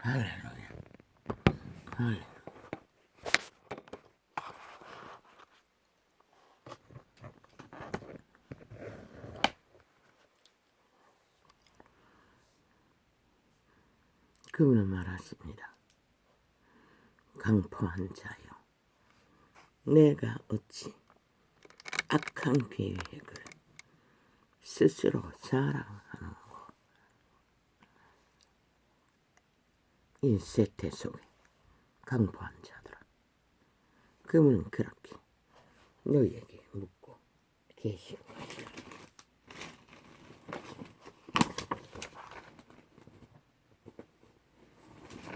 할렐루야. 할렐루야. 그분은 말하십니다. 강포한 자여, 내가 어찌 악한 계획을 스스로 자랑하는고. 이 세태 속에 강포한 자들아, 그분은 그렇게 너희에게 묻고 계시는 것이다.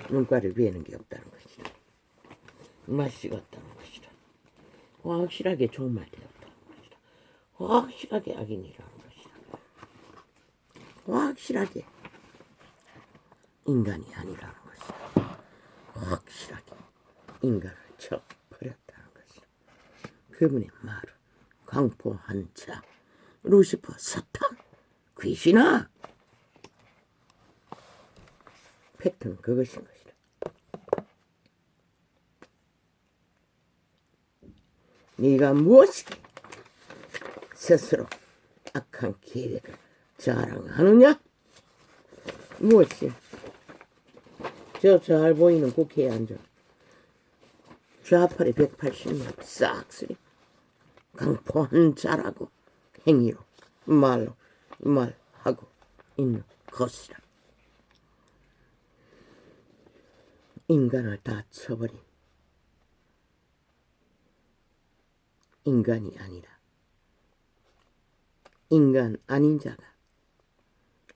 눈가를 베는 게 없다는 것이다. 맛이 없다는 것이다. 확실하게 종말 되었다는 것이다. 확실하게 악인이라는 것이다. 확실하게 인간이 아니라는 것이다. 확실하게 인간을 쳐버렸다는 것이다. 그분의 말은 강포한 자, 루시퍼, 사탄, 귀신아, 팩트는 그것인 것이다. 네가 무엇이게 스스로 악한 계획을 자랑하느냐? 무엇이? 저 잘 보이는 국회에 앉아 좌팔에 180만 싹쓸이 강포한 자라고 행위로 말로 말하고 있는 것이라. 인간을 다 쳐버린 인간이 아니라 인간 아닌 자가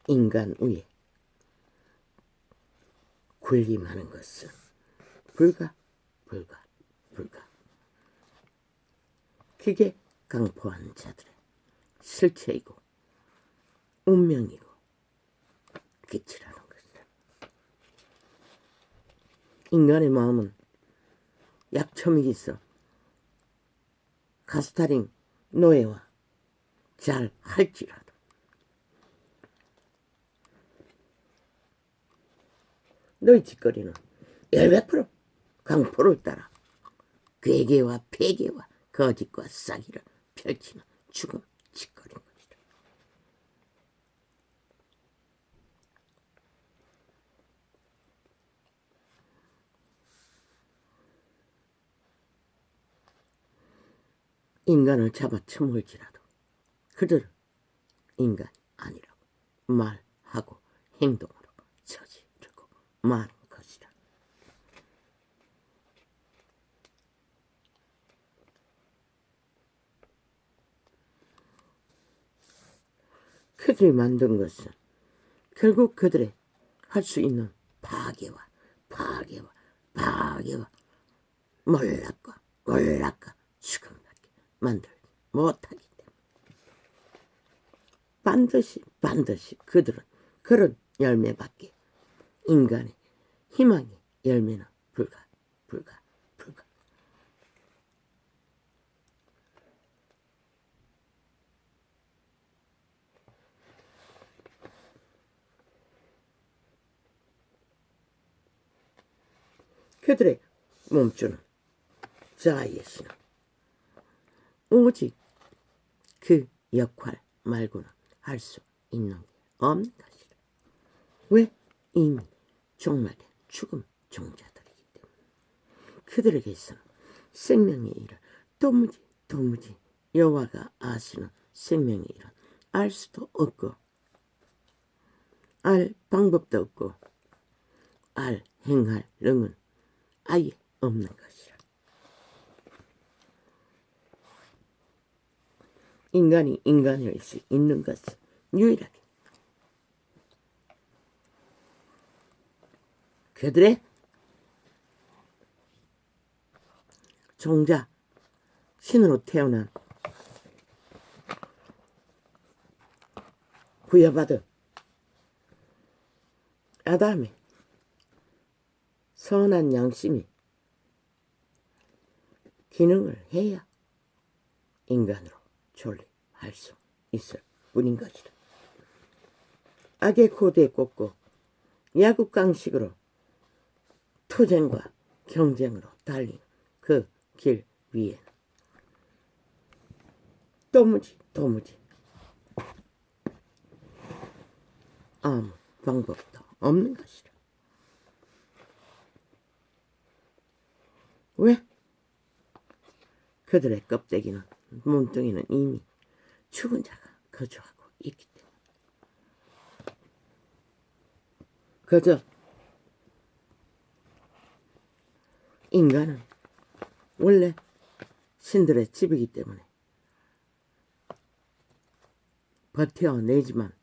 인간 위에 군림하는 것은 불가. 그게 강포한 자들의 실체이고 운명이고 끝이라는 것이다. 인간의 마음은 약점이 있어 가스타링 노예와 잘 할지라도 너희 짓거리는 100% 강포를 따라 괴계와 폐계와 거짓과 싸기를 펼치는 죽음 짓거리인 것이다. 인간을 잡아 처먹을지라도 그들은 인간이 아니라고 말하고 행동으로 저지르고 마는 것이다. 그들이 만든 것은 결국 그들의 할 수 있는 파괴와 몰락과 죽음밖에 만들지 못하기 때문에 반드시 그들은 그런 열매밖에 인간의 희망의 열매는 불가. 그들의 몸주는 자아의 신은 오직 그 역할 말고는 할 수 있는 게 없는 것이다. 왜? 이미 종말된 죽음 종자들이기 때문에 그들에게서는 생명의 일을 도무지 여호와가 아시는 생명의 일은 알 수도 없고 알 방법도 없고 행할 능은 아예 없는 것이라. 인간이 인간일 수 있는 것은 유일하게 그들의 종자 신으로 태어난 부여받은 아담의 선한 양심이 기능을 해야 인간으로 존립할 수 있을 뿐인 것이다. 악의 코드에 꽂고 야구강식으로 투쟁과 경쟁으로 달린 그 길 위에 도무지 아무 방법도 없는 것이라. 왜? 그들의 껍데기는, 몸뚱이는 이미 죽은 자가 거주하고 있기 때문에. 그저 인간은 원래 신들의 집이기 때문에 버텨내지만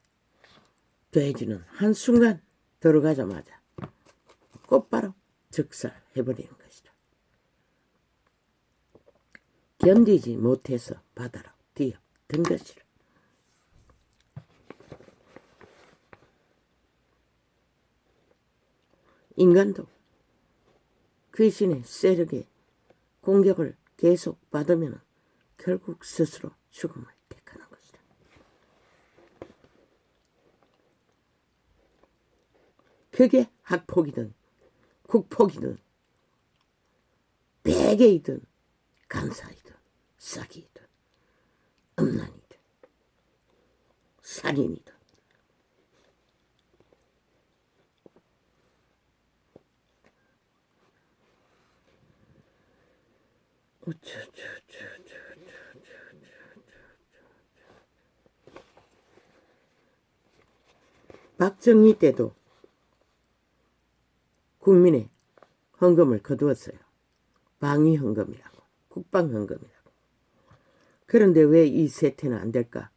돼지는 한순간 들어가자마자 곧바로 즉살해버리는 것이다. 견디지 못해서 바다로 뛰어든 것이라. 인간도 귀신의 세력에 공격을 계속 받으면 결국 스스로 죽음을 택하는 것이다. 그게 학폭이든 국폭이든 베개이든 간사이든 싹이든 음란이든 살인이든 박정희 때도 국민의 헌금을 거두었어요. 방위헌금이라고, 국방헌금이라고. 그런데 왜 이 세태는 안 될까?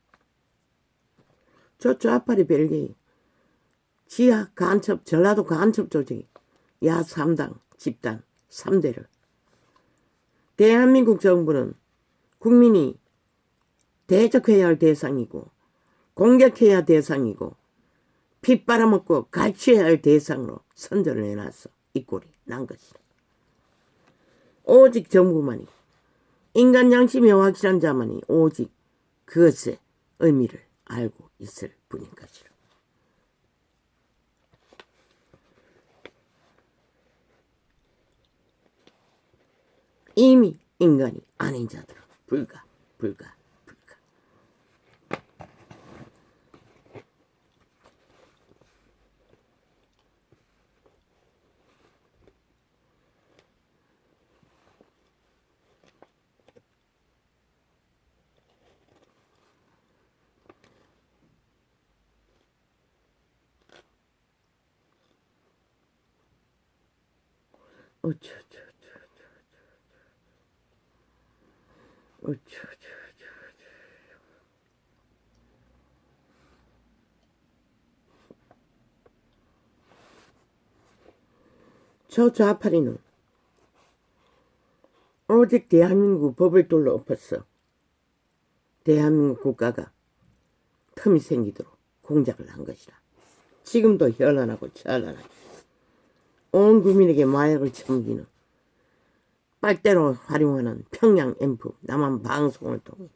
저 좌파리 벨기에 지하 간첩, 전라도 간첩 조직이 야 3당 집단 3대를 대한민국 정부는 국민이 대적해야 할 대상이고 공격해야 할 대상이고 피 빨아먹고 갈취해야 할 대상으로 선전을 해놨어. 이 꼴이 난 것이다. 오직 정부만이, 인간 양심이 확실한 자만이 오직 그것의 의미를 알고 있을 뿐인 것이라. 이미 인간이 아닌 자들은 불가. 저 좌파리는 오직 대한민국 법을 돌로 엎었어. 대한민국 국가가 틈이 생기도록 공작을 한 것이라. 지금도 현란하고 찬란하게 온 국민에게 마약을 처먹이는 빨대로 활용하는 평양 앰프 남한 방송을 통해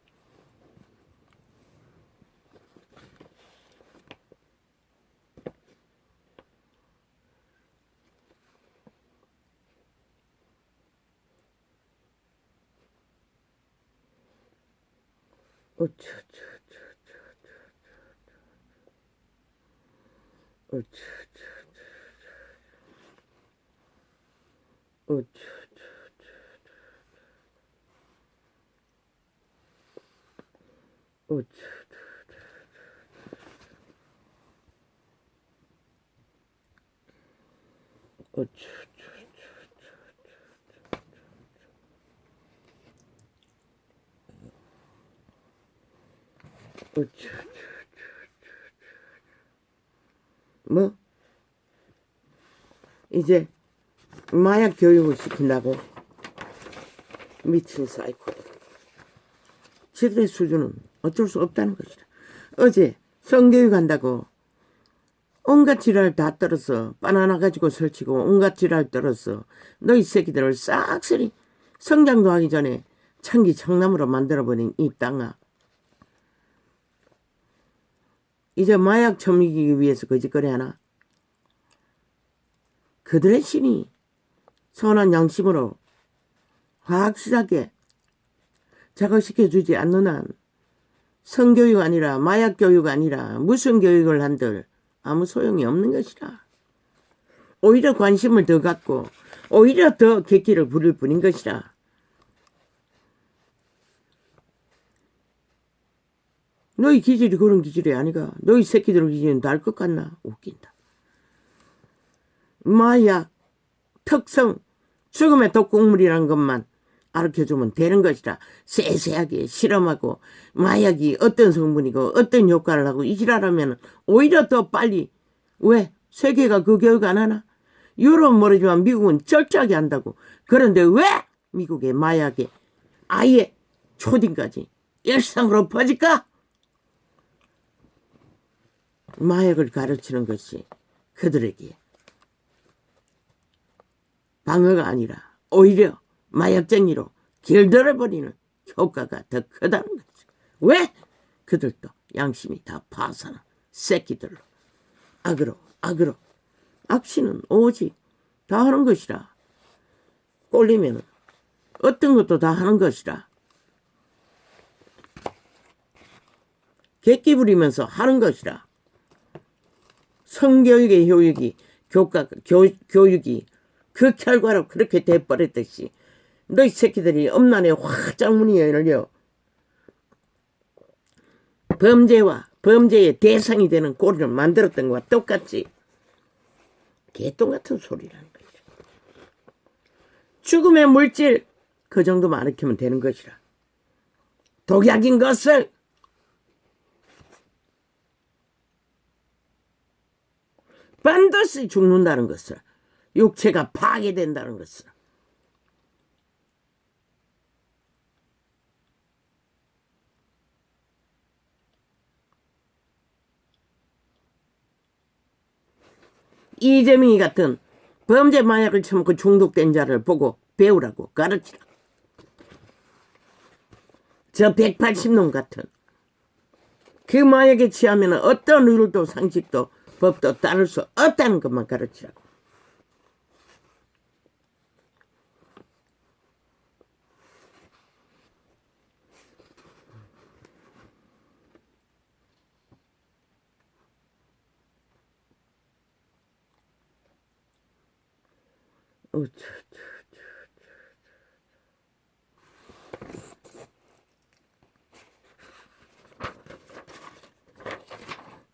뭐 이제 마약 교육을 시킨다고 미친 사이코. 지들의 수준은 어쩔 수 없다는 것이다. 어제 성교육 한다고 온갖 지랄 다 떨어서 바나나 가지고 설치고 온갖 지랄 떨어서 너희 새끼들을 싹쓸이 성장도 하기 전에 천기 청남으로 만들어버린 이 땅아. 이제 마약 처먹이기 위해서 거짓거리 하나? 그들의 신이 선한 양심으로 확실하게 자극시켜주지 않는 한 성교육 아니라 마약교육 아니라 무슨 교육을 한들 아무 소용이 없는 것이라. 오히려 관심을 더 갖고 오히려 더 객기를 부릴 뿐인 것이라. 너희 기질이 그런 기질이 아니가. 너희 새끼들 기질은 날 것 같나? 웃긴다. 마약, 특성, 죽음의 독극물이란 것만 알려주면 되는 것이라. 세세하게 실험하고 마약이 어떤 성분이고 어떤 효과를 하고 이 지랄하면 오히려 더 빨리. 왜? 세계가 그 교육 안 하나? 유럽은 모르지만 미국은 철저하게 한다고. 그런데 왜 미국의 마약에 아예 초딩까지 일상으로 퍼질까? 마약을 가르치는 것이 그들에게 방어가 아니라 오히려 마약쟁이로 길들여버리는 효과가 더 크다는 거죠. 왜? 그들도 양심이 다 파산한 새끼들로 악으로 악취는 오직 다 하는 것이라. 꼴리면 어떤 것도 다 하는 것이라. 객기 부리면서 하는 것이라. 성교육의 교육이 교육이 그 결과로 그렇게 돼버렸듯이 너희 새끼들이 엄난에 화짝 문이 열려 범죄와 범죄의 대상이 되는 꼴을 만들었던 것과 똑같이 개똥 같은 소리라는 거죠. 죽음의 물질 그 정도만 알으면 되는 것이라. 독약인 것을 반드시 죽는다는 것을, 육체가 파괴된다는 것을. 이재명이 같은 범죄 마약을 처먹고 중독된 자를 보고 배우라고 가르치라. 저 180놈 같은 그 마약에 취하면 어떤 룰도 상식도 법도 따를 수 없다는 것만 가르치라고.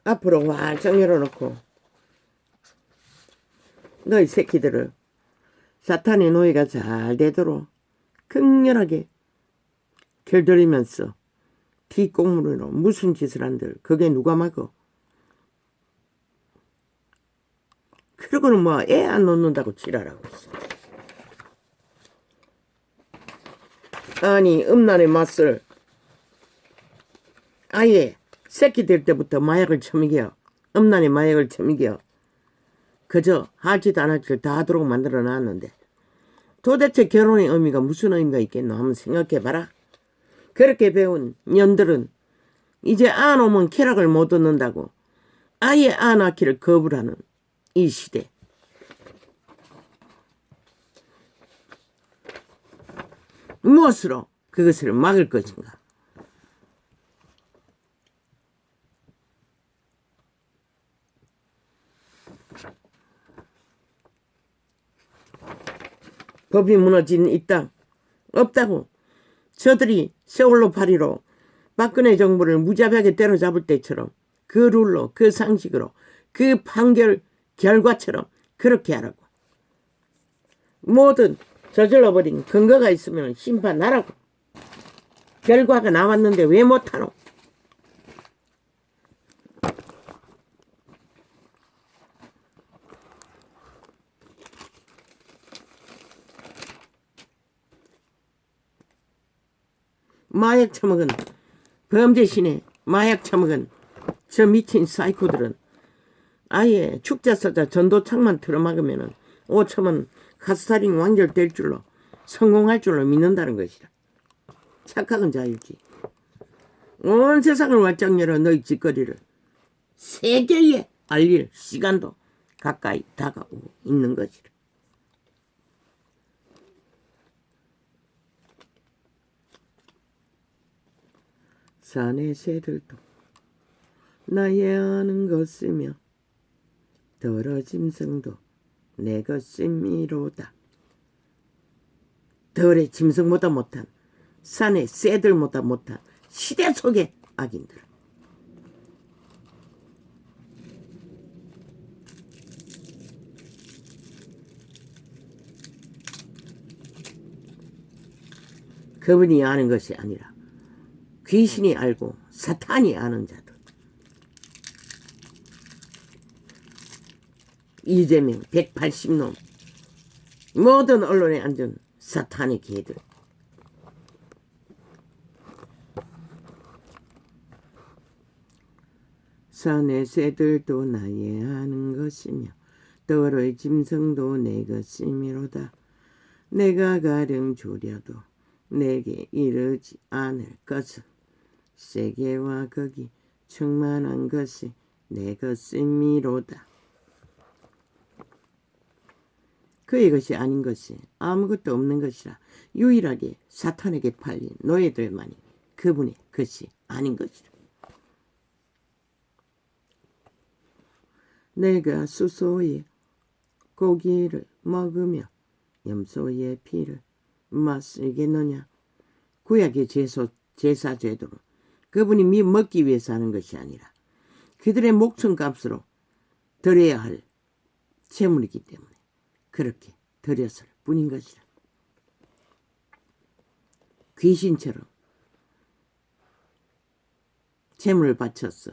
앞으로 활짝 열어놓고 너희 새끼들을 사탄의 노예가 잘 되도록 극렬하게 길들이면서 뒷공문으로 무슨 짓을 한들 그게 누가 막어. 그러고는 뭐 애 안 놓는다고 지랄하고 있어. 아니 음란의 맛을 아예 새끼 될 때부터 마약을 처먹여. 음란의 마약을 처먹여. 그저 하지도 않을 줄 다 하도록 만들어 놨는데 도대체 결혼의 의미가 무슨 의미가 있겠노 한번 생각해봐라. 그렇게 배운 년들은 이제 안 오면 쾌락을 못 얻는다고 아예 안 낳기를 거부를 하는 이 시대. 무엇으로 그것을 막을 것인가? 법이 무너진 이 땅 없다고. 저들이 세월호 파리로 박근혜 정부를 무자비하게 때려잡을 때처럼 그 룰로 그 상식으로 그 판결 결과처럼 그렇게 하라고. 뭐든 저질러버린 근거가 있으면 심판하라고. 결과가 나왔는데 왜 못하노? 마약 처먹은 범죄신에 마약 처먹은 저 미친 사이코들은 아예 축자서자 전도창만 틀어막으면 5천원 가스살인 완결될 줄로 성공할 줄로 믿는다는 것이다. 착각은 자유지. 온 세상을 활짝 열어 너희 짓거리를 세계에 알릴 시간도 가까이 다가오고 있는 것이다. 산의 새들도 나의 아는 것이며 더러 짐승도 내 것이미로다. 덜의 짐승보다 못한 산의 새들보다 못한 시대 속의 악인들. 그분이 아는 것이 아니라 귀신이 알고 사탄이 아는 자들. 이재명 180놈 모든 언론에 앉은 사탄의 개들. 산의 새들도 나의 아는 것이며 더러의 짐승도 내 것이미로다. 내가 가령 조려도 내게 이르지 않을 것은 세계와 거기 충만한 것이 내 것이미로다. 그의 것이 아닌 것이 아무것도 없는 것이라 유일하게 사탄에게 팔린 노예들만이 그분의 것이 아닌 것이라. 내가 수소의 고기를 먹으며 염소의 피를 마시겠느냐. 구약의 제사 제도로 그분이 먹기 위해서 하는 것이 아니라 그들의 목숨값으로 드려야 할 재물이기 때문에 그렇게 드렸을 뿐인 것이라. 귀신처럼 재물을 바쳐서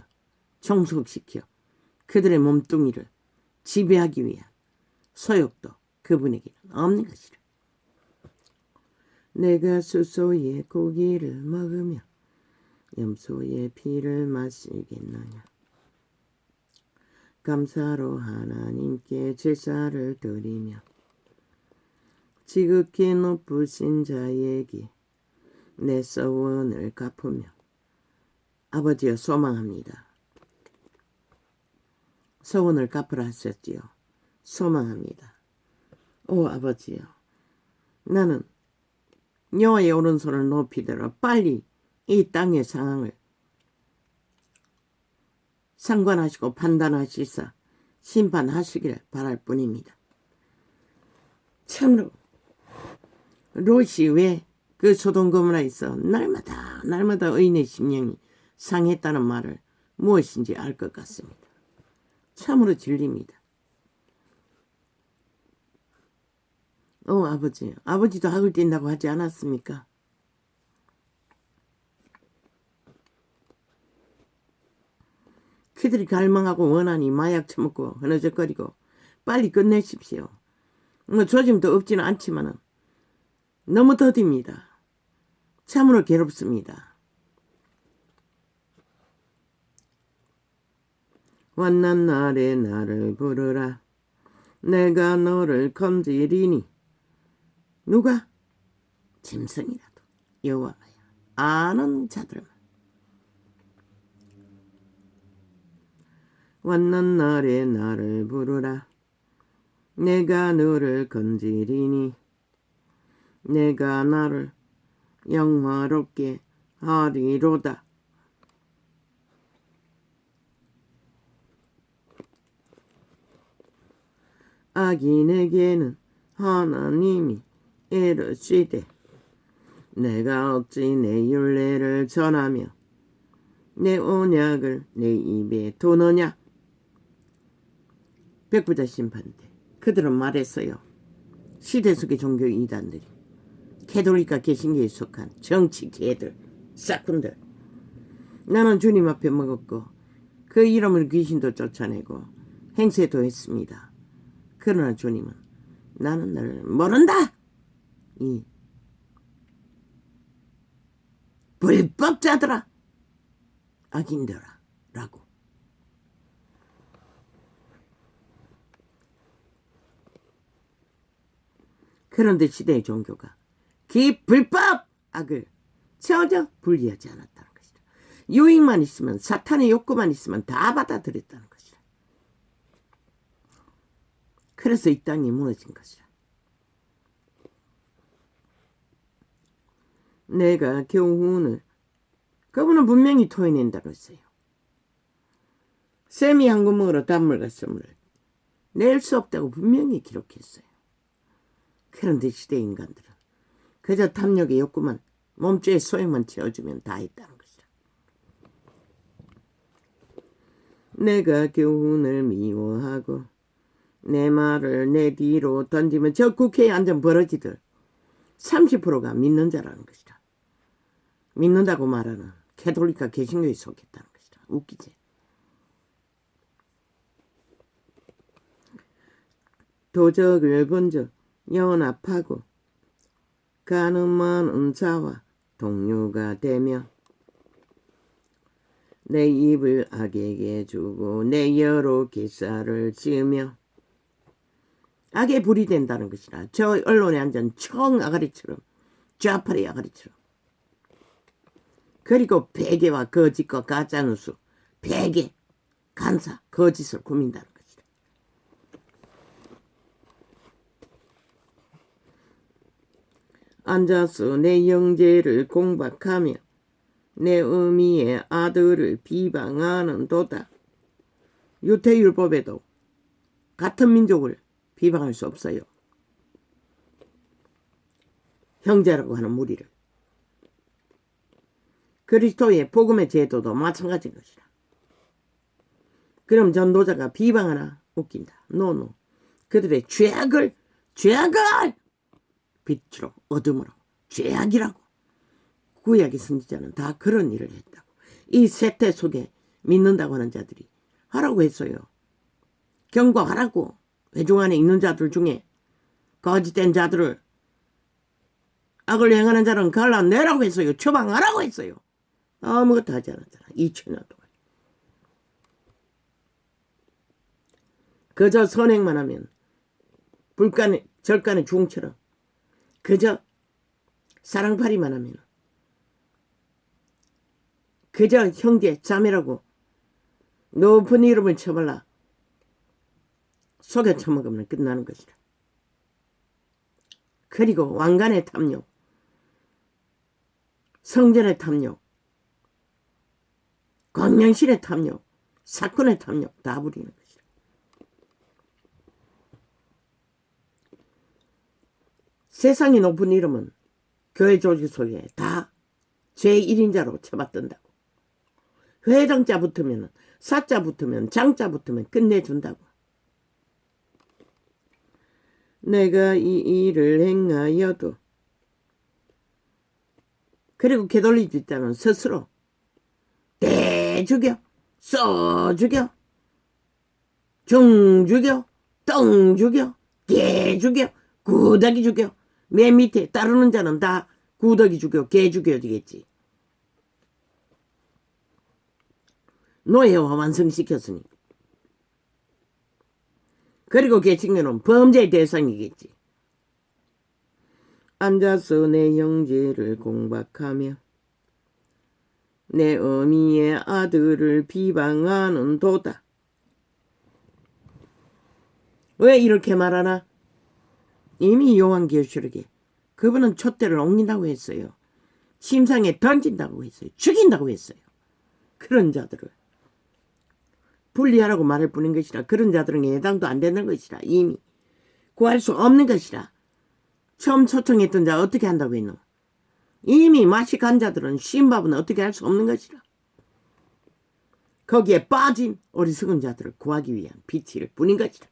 종속시켜 그들의 몸뚱이를 지배하기 위한 소욕도 그분에게는 없는 것이라. 내가 수소의 고기를 먹으며 염소의 피를 마시겠느냐. 감사로 하나님께 제사를 드리며 지극히 높으신 자에게 내 서원을 갚으며. 아버지여, 소망합니다. 서원을 갚으라 하셨지요. 소망합니다. 오 아버지여, 나는 여호와의 오른손을 높이 들어 빨리 이 땅의 상황을 상관하시고 판단하시사 심판하시길 바랄 뿐입니다. 참으로 롯이 왜 그 소돔 고모라에서 날마다 의인의 심령이 상했다는 말을 무엇인지 알 것 같습니다. 참으로 진리입니다. 아버지, 아버지도 학을 뛴다고 하지 않았습니까? 그들이 갈망하고 원하니 마약 처먹고 흐느적거리고 빨리 끝내십시오. 조짐도 없지는 않지만 너무 더딥니다. 참으로 괴롭습니다. 환난 날에 나를 부르라. 내가 너를 건지리니. 누가? 짐승이라도 여호와가 아는 자들만. 환난 날에 나를 부르라. 내가 너를 건지리니. 내가 나를 영화롭게 하리로다. 악인에게는 하나님이 이르시되 내가 어찌 내 율례를 전하며 내 언약을 내 입에 두느냐. 백부자 심판 때 그들은 말했어요. 시대 속의 종교 이단들이, 캐톨릭과 개신교에 속한 정치 개들, 싹군들. 나는 주님 앞에 먹었고 그 이름을 귀신도 쫓아내고 행세도 했습니다. 그러나 주님은 나는 너를 모른다. 이 불법자들아, 악인들아 라고. 그런데 시대의 종교가 그 불법 악을 전혀 분리하지 않았다는 것이다. 유익만 있으면, 사탄의 욕구만 있으면 다 받아들였다는 것이다. 그래서 이 땅이 무너진 것이다. 내가 교훈을 그분은 분명히 토해낸다고 했어요. 쌤이 한 구멍으로 단물과 썸을 낼 수 없다고 분명히 기록했어요. 그런데 시대 인간들은 그저 탐욕의 욕구만 몸주의 소용만 채워주면 다 했다는 것이다. 내가 교훈을 미워하고 내 말을 내 뒤로 던지면 저 국회에 앉은 버러지들 30%가 믿는 자라는 것이다. 믿는다고 말하는 캐톨릭과 개신교에 속했다는 것이다. 웃기지? 도적을 번져 연합하고 가는 먼 자와 동료가 되며 내 입을 악에게 주고 내 혀로 기사를 지으며 악의 불이 된다는 것이라. 저 언론에 앉은 청 아가리처럼 좌파리 아가리처럼 그리고 베개와 거짓과 가짜뉴스 베개 간사 거짓을 꾸민다는 것이다. 앉아서 내 형제를 공박하며 내 어미의 아들을 비방하는 도다. 유태율법에도 같은 민족을 비방할 수 없어요. 형제라고 하는 무리를. 그리스도의 복음의 제도도 마찬가지인 것이다. 그럼 전도자가 비방하나? 웃긴다. 노노. 그들의 죄악을 빛으로 어둠으로 죄악이라고. 구약의 선지자는 다 그런 일을 했다고. 이 세태 속에 믿는다고 하는 자들이 하라고 했어요. 경고하라고. 회중 안에 있는 자들 중에 거짓된 자들을 악을 행하는 자는 갈라내라고 했어요. 처방하라고 했어요. 아무것도 하지 않았잖아. 2000년 동안. 그저 선행만 하면 불간의 절간의 중처럼 그저 사랑팔이만 하면 그저 형제 자매라고 높은 이름을 쳐발라 속에 처먹으면 끝나는 것이다. 그리고 왕관의 탐욕, 성전의 탐욕, 광명실의 탐욕, 사건의 탐욕 다 부리는 것이다. 세상이 높은 이름은 교회 조직 속에 다 제1인자로 쳐받든다고. 회장자 붙으면 사자 붙으면 장자 붙으면 끝내준다고. 내가 이 일을 행하여도 그리고 게돌리지 자는 스스로 대 죽여 써 죽여 중 죽여 똥 죽여 개 죽여 구더기 죽여 맨 밑에 따르는 자는 다 구더기 죽여 개 죽여 되겠지. 노예화 완성시켰으니. 그리고 개신교는 범죄의 대상이겠지. 앉아서 내 형제를 공박하며 내 어미의 아들을 비방하는 도다. 왜 이렇게 말하나? 이미 요한계시록에 그분은 촛대를 옮긴다고 했어요. 침상에 던진다고 했어요. 죽인다고 했어요. 그런 자들을 분리하라고 말할 뿐인 것이라. 그런 자들은 해당도 안 되는 것이라. 이미 구할 수 없는 것이라. 처음 초청했던 자 어떻게 한다고 했노? 이미 맛이 간 자들은 신밥은 어떻게 할 수 없는 것이라. 거기에 빠진 어리석은 자들을 구하기 위한 빛일 뿐인 것이라.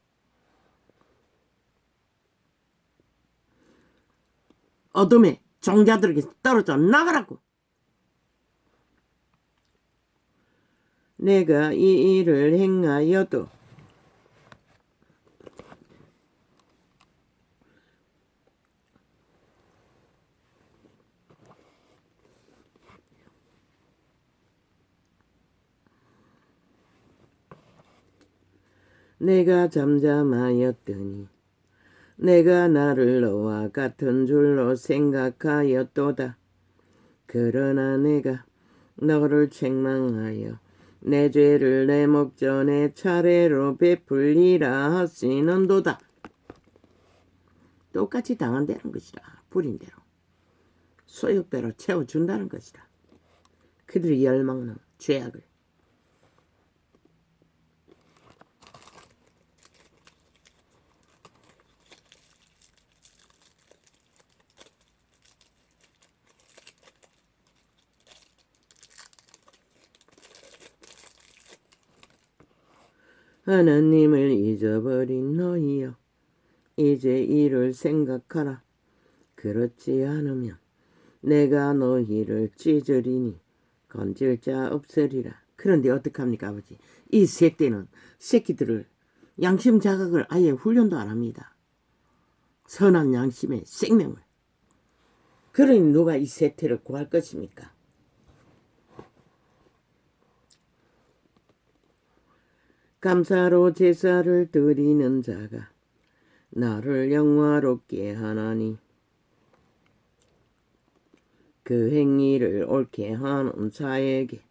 어둠에 종자들에게 떨어져 나가라고. 내가 이 일을 행하여도 내가 잠잠하였더니 내가 나를 너와 같은 줄로 생각하였도다. 그러나 내가 너를 책망하여 내 죄를 내 목전에 차례로 베풀리라 하시는도다. 똑같이 당한다는 것이라. 불인 대로 소욕대로 채워준다는 것이라. 그들이 열망하는 죄악을. 하나님을 잊어버린 너희여, 이제 이를 생각하라. 그렇지 않으면 내가 너희를 찢으리니 건질 자 없으리라. 그런데 어떡합니까, 아버지? 이 세대는 새끼들을 양심 자각을 아예 훈련도 안 합니다. 선한 양심의 생명을. 그러니 누가 이 세태를 구할 것입니까? 감사로 제사를 드리는 자가 나를 영화롭게 하나니 그 행위를 옳게 하는 자에게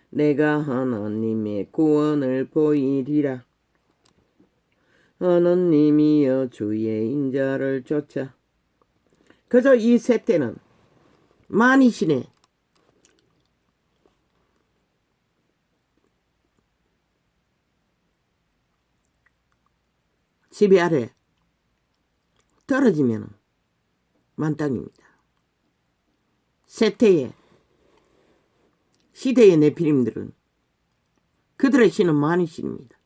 내가 하나님의 구원을 보이리라. 하나님이여 주의 인자를 쫓아. 그저 이 세대는 많이시네. 지배 아래 떨어지면 만땅입니다. 세태의 시대의 네피림들은 그들의 신은 만이신입니다.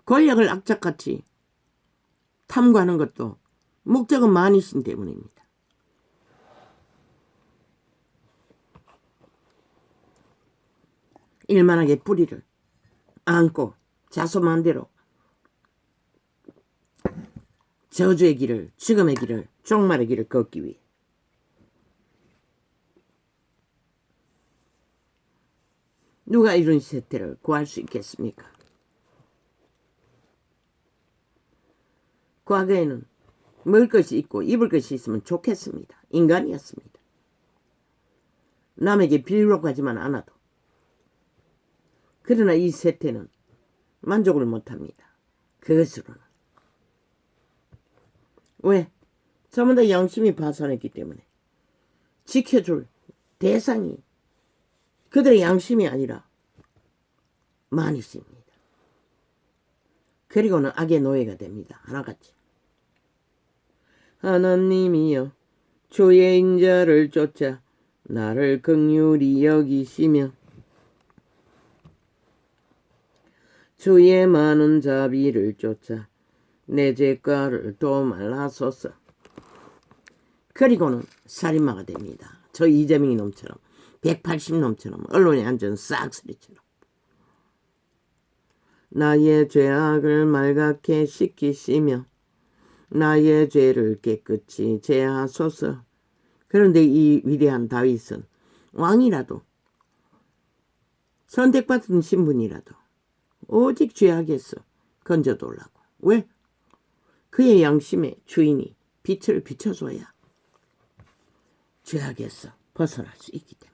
권력을 악착같이 탐구하는 것도 목적은 만이신 때문입니다. 일만하게 뿌리를 안고 자소만대로 저주의 길을, 죽음의 길을, 종말의 길을 걷기 위해 누가 이런 세태를 구할 수 있겠습니까? 과거에는 먹을 것이 있고 입을 것이 있으면 좋겠습니다. 인간이었습니다. 남에게 빌려 가지만 않아도. 그러나 이 세태는 만족을 못합니다. 그것으로는. 왜? 전부 다 양심이 파산했기 때문에 지켜줄 대상이 그들의 양심이 아니라 만이십니다. 그리고는 악의 노예가 됩니다. 하나같이. 하나님이여 주의 인자를 쫓아 나를 긍휼히 여기시며 주의 많은 자비를 쫓아 내 죄가를 도말하소서. 그리고는 살인마가 됩니다. 저 이재명이 놈처럼 180놈처럼 언론에 앉은 싹쓸이처럼. 나의 죄악을 말갛게 씻기시며 나의 죄를 깨끗이 제하소서. 그런데 이 위대한 다윗은 왕이라도 선택받은 신분이라도 오직 죄악에서 건져달라고. 왜? 그의 양심의 주인이 빛을 비춰줘야 죄악에서 벗어날 수 있기 때문에.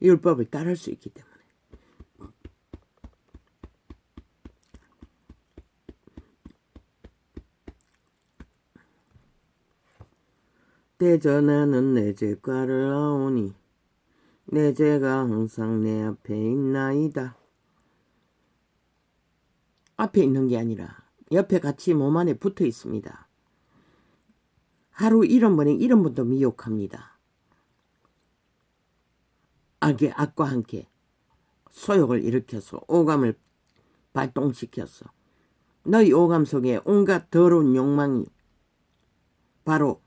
율법을 따를 수 있기 때문에. 대전하는 내 죄가를 아오니 내 죄가 항상 내 앞에 있나이다. 앞에 있는 게 아니라 옆에 같이 몸 안에 붙어 있습니다. 하루 70번에 70번도 미혹합니다. 악과 함께 소욕을 일으켜서 오감을 발동시켜서 너희 오감 속에 온갖 더러운 욕망이 바로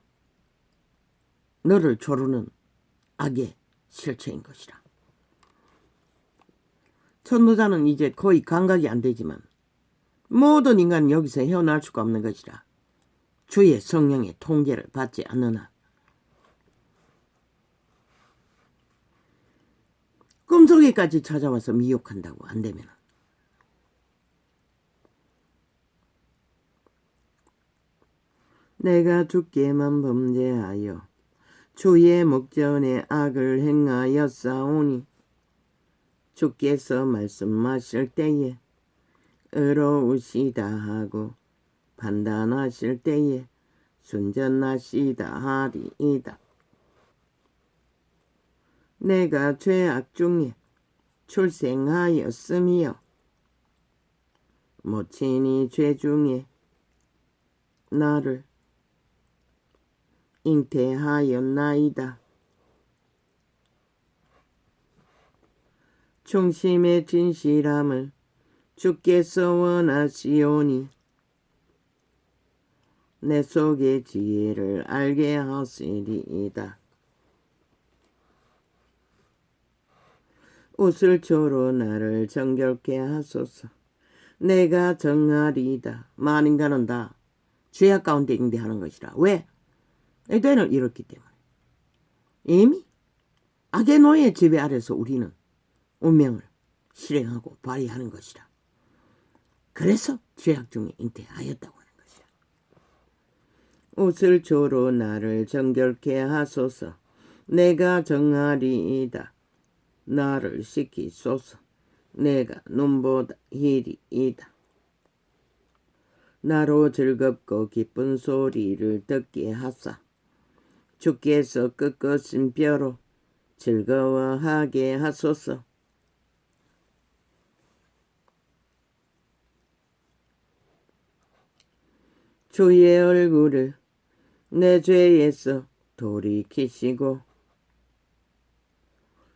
너를 조르는 악의 실체인 것이라. 천도자는 이제 거의 감각이 안 되지만 모든 인간은 여기서 헤어날 수가 없는 것이라. 주의 성령의 통제를 받지 않느나. 꿈속에까지 찾아와서 미혹한다고 안 되면. 내가 주께만 범죄하여 주의 목전에 악을 행하였사오니 주께서 말씀하실 때에 의로우시다 하고 판단하실 때에 순전하시다 하리이다. 내가 죄악 중에 출생하였으며 모친이 죄 중에 나를 잉태하였나이다. 중심의 진실함을 주께서 원하시오니 내 속의 지혜를 알게 하시리이다. 우슬초로 나를 정결케 하소서. 내가 정하리이다. 만인간은 다 죄악 가운데 잉태하는 것이라. 왜? 에덴을 잃었기 때문에. 이미 악의 노예 지배 아래서 우리는 운명을 실행하고 발휘하는 것이라. 그래서 죄악 중에 잉태하였다고 하는 것이라. 우슬초로 나를 정결케 하소서. 내가 정하리이다. 나를 씻기소서. 내가 눈보다 희리이다. 나로 즐겁고 기쁜 소리를 듣게 하사 주께서 끄끄신 뼈로 즐거워하게 하소서. 주의 얼굴을 내 죄에서 돌이키시고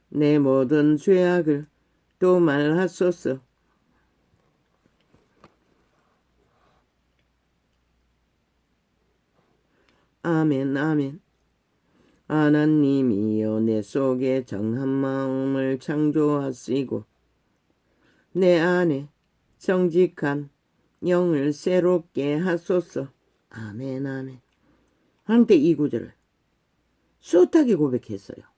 내 모든 죄악을 도말하소서. 아멘 아멘. 하나님이여 내 속에 정한 마음을 창조하시고 내 안에 정직한 영을 새롭게 하소서. 아멘 아멘. 한때 이 구절을 숱하게 고백했어요.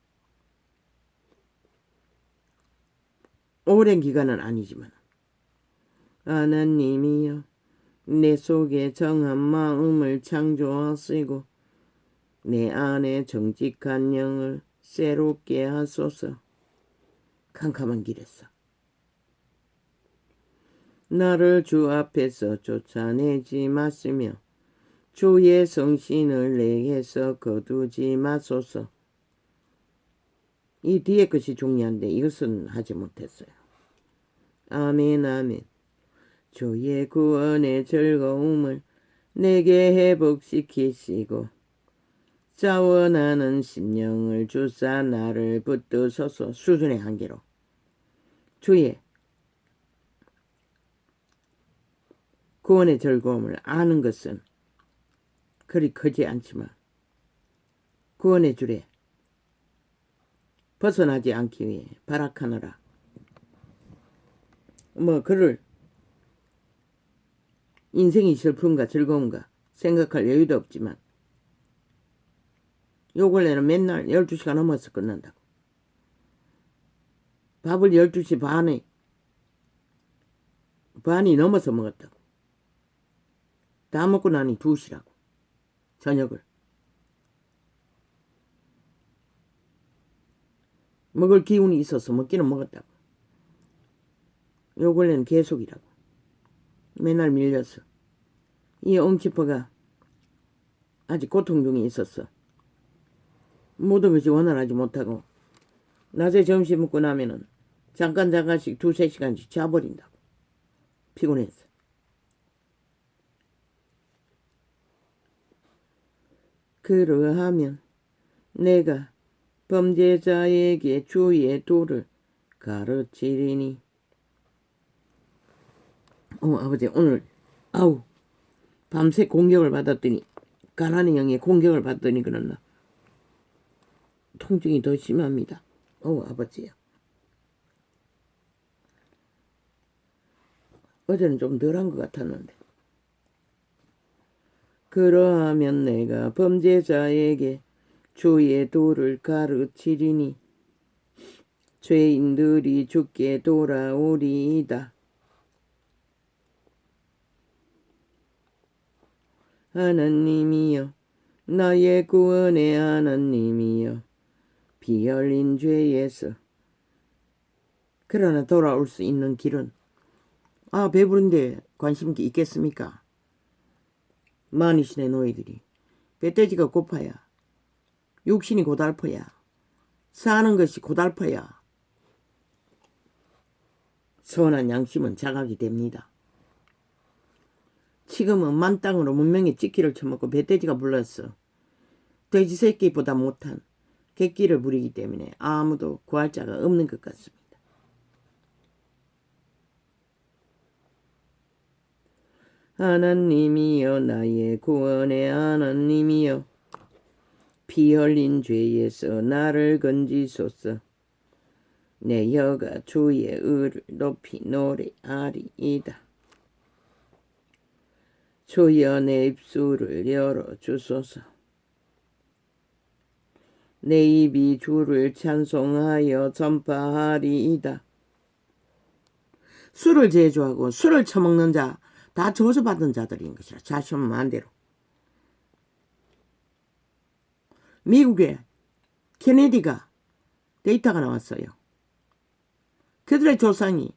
오랜 기간은 아니지만 하나님이여 내 속에 정한 마음을 창조하시고 내 안에 정직한 영을 새롭게 하소서. 캄캄한 길에서 나를 주 앞에서 쫓아내지 마시며 주의 성신을 내게서 거두지 마소서. 이 뒤에 것이 중요한데 이것은 하지 못했어요. 아멘 아멘. 주의 구원의 즐거움을 내게 회복시키시고 자원하는 심령을 주사 나를 붙드소서. 수준의 한계로 주의 구원의 즐거움을 아는 것은 그리 크지 않지만 구원의 줄에 벗어나지 않기 위해 발악하느라 그를 인생이 슬픔과 즐거움과 생각할 여유도 없지만 요 근래는 맨날 12시가 넘어서 끝난다고. 밥을 12시 반이 넘어서 먹었다고. 다 먹고 나니 2시라고. 저녁을. 먹을 기운이 있어서 먹기는 먹었다고. 요 근래는 계속이라고. 맨날 밀려서. 이 엉치퍼가 아직 고통 중에 있었어. 모든 것이 원활하지 못하고 낮에 점심 먹고 나면은 잠깐씩 2-3시간씩 자버린다고. 피곤해서. 그러하면 내가 범죄자에게 주의 도를 가르치리니. 아버지 오늘 밤새 공격을 받았더니 가난의 영에 공격을 받더니 그러나 통증이 더 심합니다. 아버지요. 어제는 좀 덜한 것 같았는데. 그러하면 내가 범죄자에게 주의 도를 가르치리니 죄인들이 주께 돌아오리이다. 하나님이여 나의 구원의 하나님이여 피 흘린 죄에서 그러나 돌아올 수 있는 길은 배부른데 관심 있겠습니까? 만이신의 노예들이 배돼지가 고파야 육신이 고달퍼야 사는 것이 고달파야 선한 양심은 자각이 됩니다. 지금은 만땅으로 문명의 찌끼를 처먹고 멧돼지가 불렀어. 돼지 새끼보다 못한 객기를 부리기 때문에 아무도 구할 자가 없는 것 같습니다. 하나님이여 나의 구원의 하나님이여 피 흘린 죄에서 나를 건지소서. 내 혀가 주의 의를 높이 노래하리이다. 주여 내 입술을 열어주소서. 내 입이 주를 찬송하여 전파하리이다. 술을 제조하고 술을 처먹는 자 다 저주받은 자들인 것이라. 자신 마음대로. 미국에 케네디가 데이터가 나왔어요. 그들의 조상이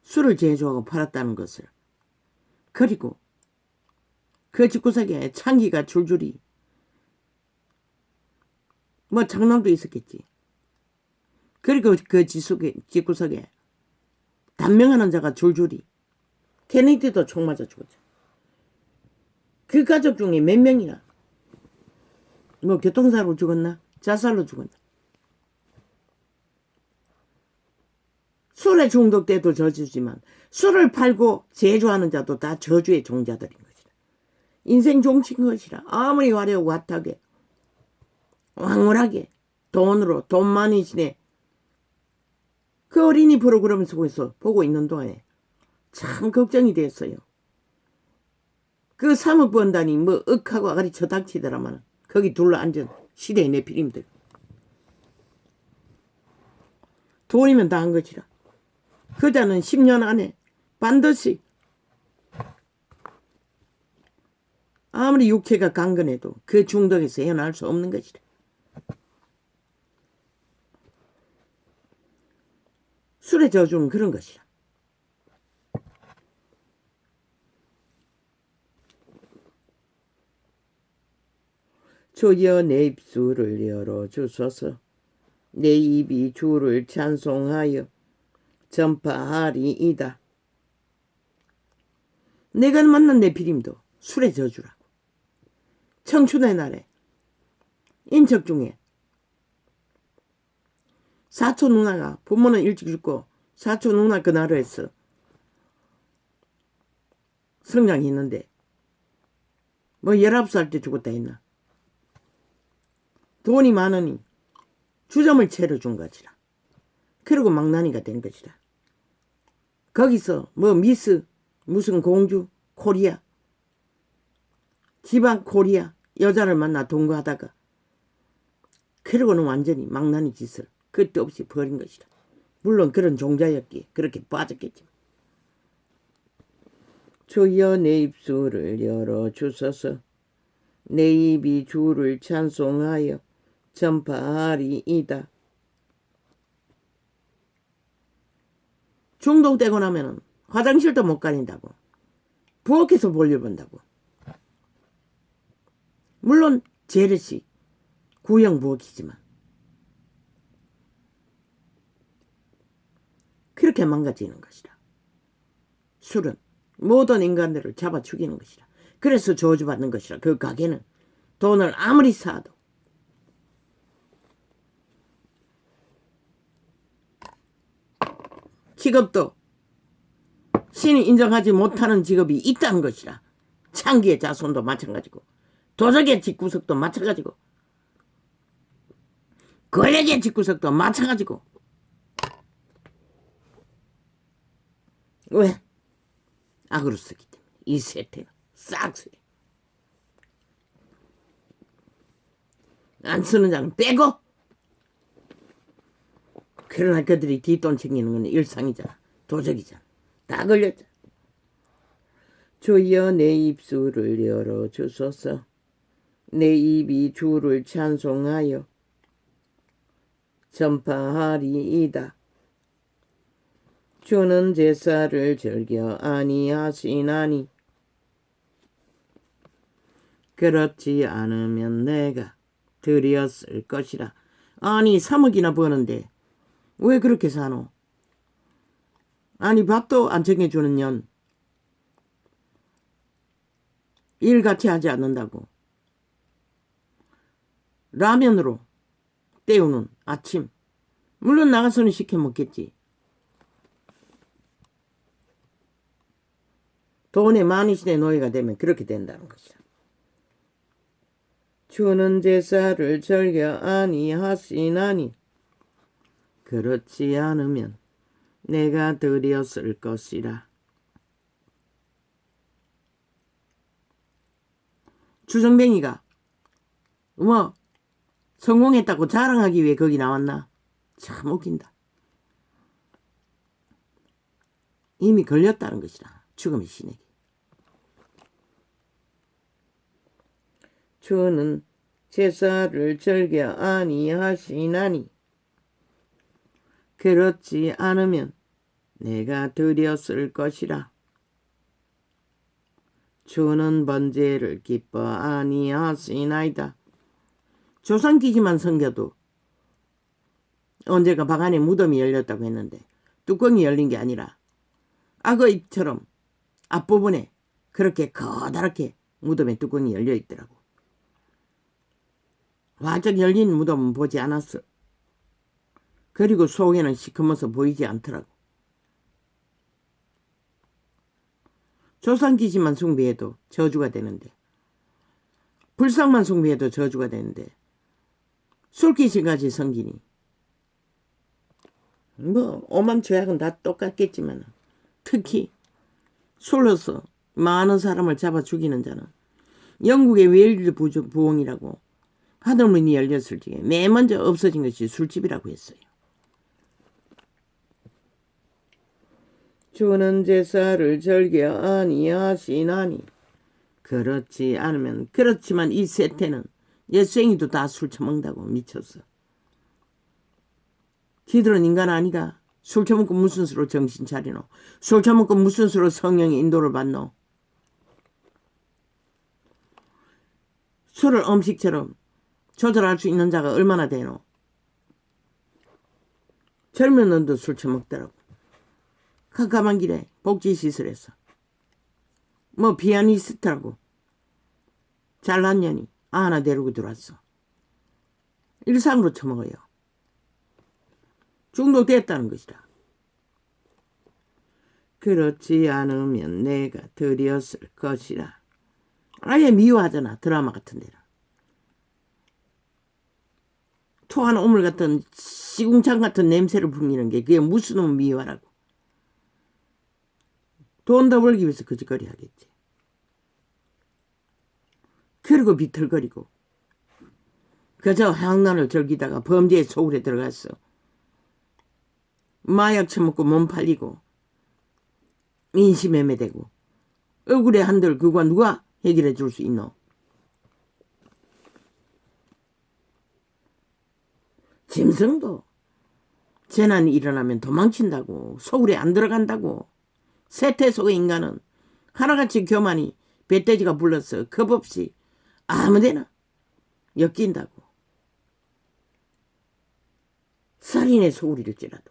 술을 제조하고 팔았다는 것을. 그리고 그 집구석에 창기가 줄줄이 뭐 장난도 있었겠지. 그리고 그 집구석에 단명하는 자가 줄줄이. 케네디도 총 맞아 죽었죠. 그 가족 중에 몇 명이나 뭐 교통사고로 죽었나? 자살로 죽었나? 술에 중독돼도 저주지만 술을 팔고 제조하는 자도 다 저주의 종자들인 것이다. 인생 종친 것이라. 아무리 화려하고 핫하게 황홀하게 돈으로 돈 많이 지내 그 어린이 프로그램 속에서 보고 있는 동안에 참 걱정이 됐어요. 그 3억 번다니 뭐 억하고 아가리 처닥치더라만 거기 둘러앉은 시대의 내피림들. 돈이면 다 한 것이라. 그자는 10년 안에 반드시 아무리 육체가 강건해도 그 중독에서 헤어날 수 없는 것이라. 술의 저주는 그런 것이라. 주여 내 입술을 열어주소서. 내 입이 주를 찬송하여 전파하리이다. 내가 만난 내 비림도 술의 저주라고. 청춘의 날에 인척 중에 사촌 누나가 부모는 일찍 죽고 사촌 누나 그 나라에서 성장했는데 뭐 19살 때 죽었다 했나. 돈이 많으니 주점을 차려준 것이라. 그리고 망나니가 된 것이라. 거기서 뭐 미스 무슨 공주 코리아 지방 코리아 여자를 만나 동거하다가 그러고는 완전히 망나니 짓을 끝도 없이 버린 것이라. 물론 그런 종자였기에 그렇게 빠졌겠지만. 주여 내 입술을 열어주소서. 내 입이 주를 찬송하여 전파하리이다. 중독되고 나면은 화장실도 못 가린다고. 부엌에서 볼일 본다고. 물론 제르시 구형 부엌이지만 그렇게 망가지는 것이라. 술은 모든 인간들을 잡아 죽이는 것이라. 그래서 저주받는 것이라. 그 가게는 돈을 아무리 쌓아도 직업도 신이 인정하지 못하는 직업이 있다는 것이라. 창기의 자손도 마찬가지고 도적의 집구석도 마찬가지고 권력의 집구석도 마찬가지고. 왜? 악으로 쓰기 때문에. 이 세태가 싹쓸이. 안 쓰는 자는 빼고. 그러나 그들이 뒷돈 챙기는 건 일상이잖아. 도적이잖아. 다 걸렸잖아. 주여 내 입술을 열어주소서. 내 입이 주를 찬송하여 전파하리이다. 주는 제사를 즐겨 아니하시나니 그렇지 않으면 내가 드렸을 것이라. 아니 3억이나 버는데 왜 그렇게 사노? 아니 밥도 안 챙겨주는 년 일 같이 하지 않는다고. 라면으로 때우는 아침. 물론 나가서는 시켜 먹겠지. 돈의 만이시대 노예가 되면 그렇게 된다는 것이야. 주는 제사를 즐겨 아니하시나니 그렇지 않으면 내가 드렸을 것이라. 주정뱅이가 뭐 성공했다고 자랑하기 위해 거기 나왔나? 참 웃긴다. 이미 걸렸다는 것이라. 죽음의 신에게. 주는 제사를 즐겨 아니하시나니 그렇지 않으면 내가 드렸을 것이라. 주는 번제를 기뻐 아니하시나이다. 조상기지만 섬겨도 언제가 방 안에 무덤이 열렸다고 했는데 뚜껑이 열린 게 아니라 악어 입처럼 앞부분에 그렇게 커다랗게 무덤에 뚜껑이 열려 있더라고. 활짝 열린 무덤은 보지 않았어. 그리고 속에는 시커머서 보이지 않더라고. 조상기지만 숭배해도 저주가 되는데 불상만 숭배해도 저주가 되는데 술귀신까지 섬기니 뭐 오만 죄악은 다 똑같겠지만 특히 술로서 많은 사람을 잡아 죽이는 자는 영국의 웨일즈 부엉이라고 하늘문이 열렸을 적에 맨 먼저 없어진 것이 술집이라고 했어요. 주는 제사를 즐겨 아니하시나니 그렇지 않으면 그렇지만 이 세태는 옛생이도 다 술 처먹는다고 미쳤어. 지들은 인간 아니가? 술 처먹고 무슨 수로 정신 차리노? 술 처먹고 무슨 수로 성령의 인도를 받노? 술을 음식처럼 조절할 수 있는 자가 얼마나 되노? 젊은 놈도 술 처먹더라고. 캄캄한 길에 복지시설에서 뭐 피아니스트라고 잘난 년이 하나 데리고 들어왔어. 일상으로 처먹어요. 중독됐다는 것이다. 그렇지 않으면 내가 드렸을 것이라. 아예 미워하잖아. 드라마 같은 데는. 토한 오물 같은 시궁창 같은 냄새를 풍기는 게 그게 무슨 놈 미워라고. 돈 더 벌기 위해서 거짓거리 하겠지. 그리고 비틀거리고 그저 향난을 즐기다가 범죄의 소굴에 들어갔어. 마약 처먹고 몸 팔리고 인신매매되고 억울해 한들 그거 누가 해결해 줄 수 있노? 짐승도 재난이 일어나면 도망친다고. 소굴에 안 들어간다고. 세태 속의 인간은 하나같이 교만이 배돼지가 불러서 겁없이 아무데나 엮인다고. 살인의 소굴일지라도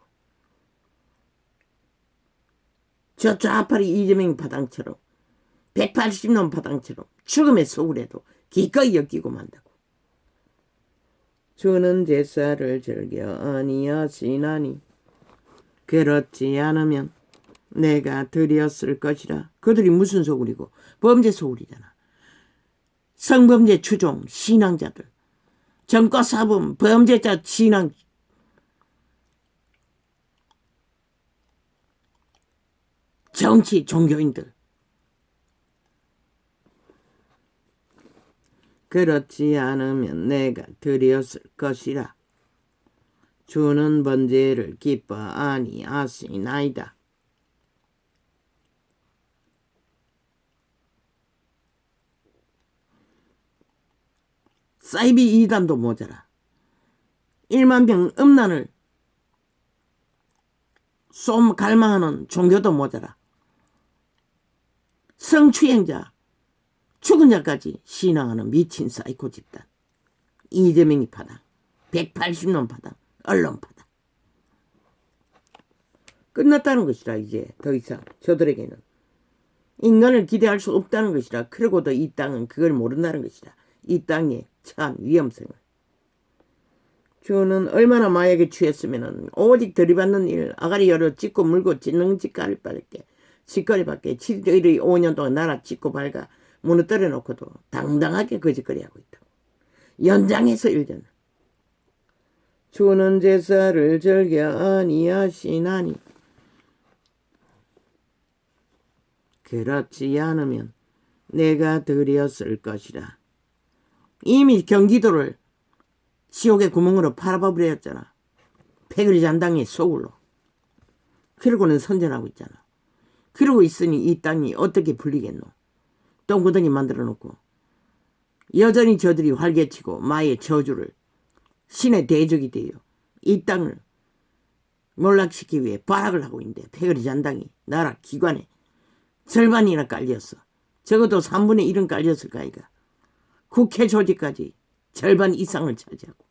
저 좌파리 이재명 파당처럼 180놈 파당처럼 죽음의 소굴에도 기꺼이 엮이고 만다고. 주는 제사를 즐겨 아니하시나니 그렇지 않으면 내가 드렸을 것이라. 그들이 무슨 소굴이고? 범죄 소굴이잖아. 성범죄 추종 신앙자들, 전과사범 범죄자 신앙 정치 종교인들. 그렇지 않으면 내가 드렸을 것이라. 주는 번제를 기뻐 아니하시나이다. 사이비 이단도 모자라. 1만 병 음란을 쏨 갈망하는 종교도 모자라. 성추행자, 죽은 자까지 신앙하는 미친 사이코 집단. 이재명이 파당. 180년 파당, 언론 파당. 끝났다는 것이라. 이제 더 이상 저들에게는 인간을 기대할 수 없다는 것이라. 그러고도 이 땅은 그걸 모른다는 것이라. 이 땅의 참 위험성을. 주는 얼마나 마약에 취했으면 오직 들이받는 일, 아가리 열어 찢고 물고 찢는 짓거리밖에 7일의 5년 동안 나라 찢고 밝아 무너뜨려 놓고도 당당하게 거짓거리하고 있다. 연장해서 일전. 주는 제사를 즐겨 아니하시나니 그렇지 않으면 내가 드렸을 것이라. 이미 경기도를 지옥의 구멍으로 팔아버렸잖아. 패거리 잔당의 소굴로. 그러고는 선전하고 있잖아. 그러고 있으니 이 땅이 어떻게 불리겠노. 똥구덩이 만들어 놓고 여전히 저들이 활개치고 마의 저주를 신의 대적이 되어 이 땅을 몰락시키기 위해 발악을 하고 있는데 패거리 잔당이 나라 기관에 절반이나 깔렸어. 적어도 3분의 1은 깔렸을 까이가. 국회 조직까지 절반 이상을 차지하고.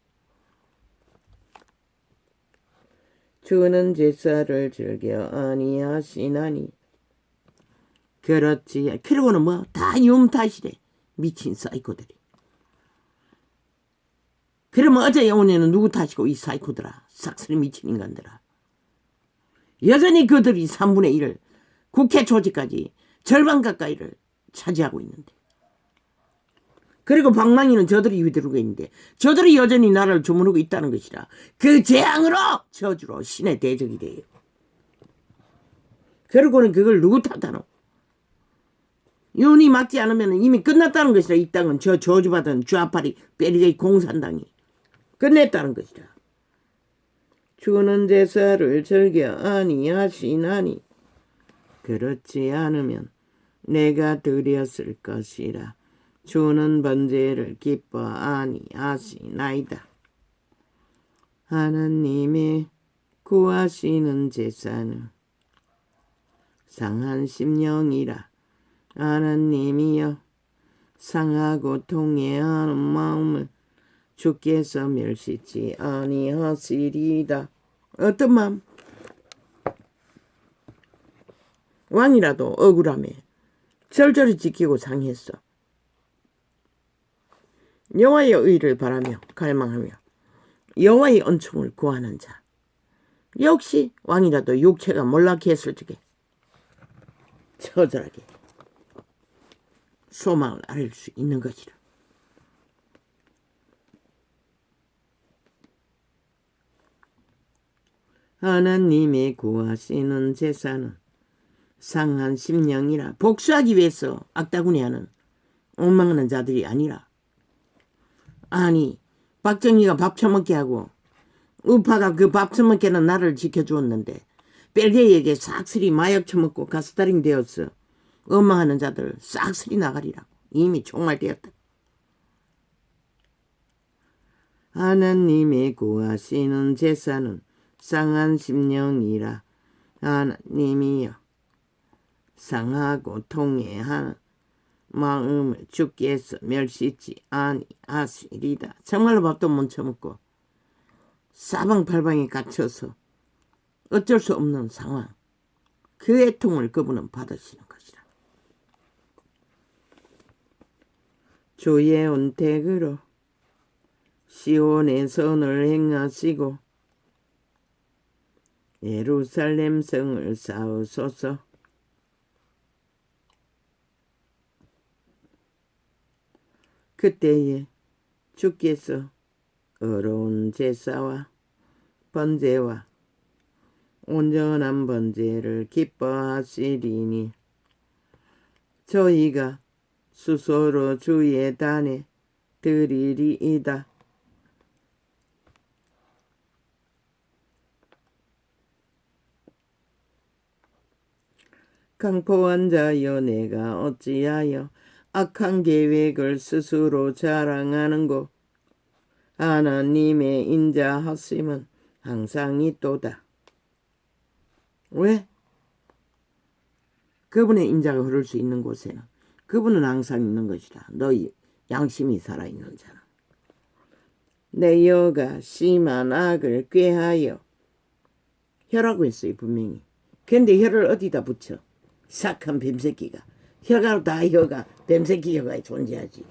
주는 제사를 즐겨 아니하시나니 그렇지. 그러고는 뭐 다 윰 탓이래. 미친 사이코들이. 그러면 어제 영혼에는 누구 탓이고 이 사이코들아. 싹쓸이 미친 인간들아. 여전히 그들이 3분의 1을 국회 조직까지 절반 가까이를 차지하고 있는데. 그리고 방망이는 저들이 휘두르고 있는데 저들이 여전히 나라를 주무르고 있다는 것이라. 그 재앙으로 저주로 신의 대적이 돼요. 그러고는 그걸 누구 탓하노? 윤이 막지 않으면 이미 끝났다는 것이라. 이 땅은 저 저주받은 좌파리 베리게이 공산당이 끝냈다는 것이라. 주는 제사를 즐겨 아니하시나니 그렇지 않으면 내가 드렸을 것이라. 주는 번제를 기뻐 아니하시나이다. 하나님의 구하시는 제사는 상한 심령이라. 하나님이여 상하고 통회하는 마음을 주께서 멸시치 아니하시리다. 어떤 마음? 왕이라도 억울함에 절절히 지키고 상했어. 여호와의 의를 바라며 갈망하며 여호와의 은총을 구하는 자. 역시 왕이라도 육체가 몰락해 했을 적에 처절하게 소망을 앓을 수 있는 것이라. 하나님의 구하시는 제사는 상한 심령이라. 복수하기 위해서 악다구니하는 원망하는 자들이 아니라. 아니 박정희가 밥 처먹게 하고 우파가 그 밥 처먹게는 나를 지켜주었는데 벨기에에게 싹쓸이 마약 처먹고 가스다링 되었어. 원망하는 자들 싹쓸이 나가리라고. 이미 총말되었다. 하나님의 구하시는 제사는 상한 심령이라. 하나님이여 상하고 통회하는 마음을 주께서 멸시치 아니하시리다. 정말로 밥도 못 처먹고 사방팔방에 갇혀서 어쩔 수 없는 상황. 그 애통을 그분은 받으시는 것이라. 주의 은택으로 시온의 선을 행하시고 예루살렘 성을 쌓으소서. 그때에 주께서 어려운 제사와 번제와 온전한 번제를 기뻐하시리니 저희가 수소로 주의 단에 드리리이다. 강포한 자여 내가 어찌하여 악한 계획을 스스로 자랑하는고. 하나님의 인자하심은 항상 있도다. 왜? 그분의 인자가 흐를 수 있는 곳에는 그분은 항상 있는 것이다. 너희 양심이 살아있는 자는. 내 여가 심한 악을 꾀하여. 혀라고 했어요 분명히. 근데 혀를 어디다 붙여? 삭한 뱀새끼가. 혀가 다 혀가 뱀새끼 혀가 존재하지.